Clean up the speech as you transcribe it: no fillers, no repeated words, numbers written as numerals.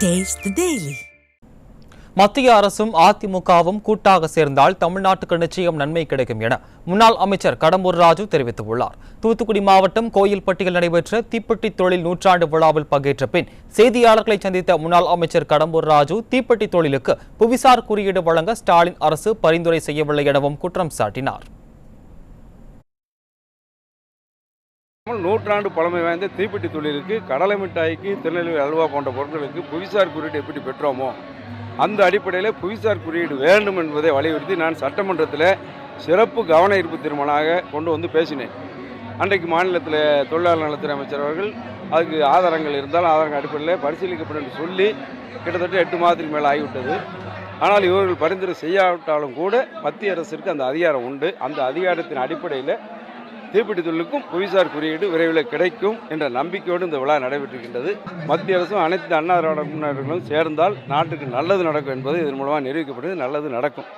Taste the Daily. மத்திய அரசும் அதிமுகவும் கூட்டாக சேர்ந்தால் தமிழ்நாட்டுக்கு நிச்சயம் நன்மை கிடைக்கும் என முன்னாள் அமைச்சர் கடம்பூர் ராஜு தெரிவித்துள்ளார். தூத்துக்குடி மாவட்டம் கோயில்பட்டியில் நடைபெற்ற தீப்பெட்டி தொழில் நூற்றாண்டு விழாவில் பங்கேற்ற பின் செய்தியாளர்களை சந்தித்த முன்னாள் அமைச்சர் கடம்பூர் ராஜு தீப்பெட்டி தொழிலுக்கு புவிசார் குறியீடு வழங்க ஸ்டாலின் அரசு பரிந்துரை செய்யவில்லை எனவும் குற்றம் சாட்டினார். நூற்றாண்டு பழமை வாய்ந்த தீப்பெட்டி தொழிலுக்கு கடலை மிட்டாய்க்கு திருநெல்வேலி அல்வா போன்ற பொருட்களுக்கு புவிசார் குறியீடு எப்படி பெற்றோமோ அந்த அடிப்படையில் புவிசார் குறியீடு வேண்டும் என்பதை வலியுறுத்தி நான் சட்டமன்றத்தில் சிறப்பு கவன ஈர்ப்பு தீர்மானமாக கொண்டு வந்து பேசினேன். அன்றைக்கு மாநிலத்தில் தொழிலாளர் நலத்துறை அமைச்சர் அவர்கள் அதுக்கு ஆதாரங்கள் இருந்தால் ஆதாரங்கள் அடிப்படையில் பரிசீலிக்கப்படும் என்று சொல்லி கிட்டத்தட்ட 8 மாதத்துக்கு மேலே ஆகிவிட்டது. ஆனால் இவர்கள் பரிந்துரை செய்யாவிட்டாலும் கூட மத்திய அரசிற்கு அந்த அதிகாரம் உண்டு. அந்த அதிகாரத்தின் அடிப்படையில் தீப்பெட்டி தொழிலுக்கும் புவிசார் குறியீடு விரைவில் கிடைக்கும் என்ற நம்பிக்கையோடு இந்த விழா நடைபெற்றிருக்கின்றது. மத்திய அரசும் அனைத்து அண்ணா திராவிட முன்னேற்றங்களும் சேர்ந்தால் நாட்டுக்கு நல்லது நடக்கும் என்பது இதன் மூலமாக நிரூபிக்கப்படுது. நல்லது நடக்கும்.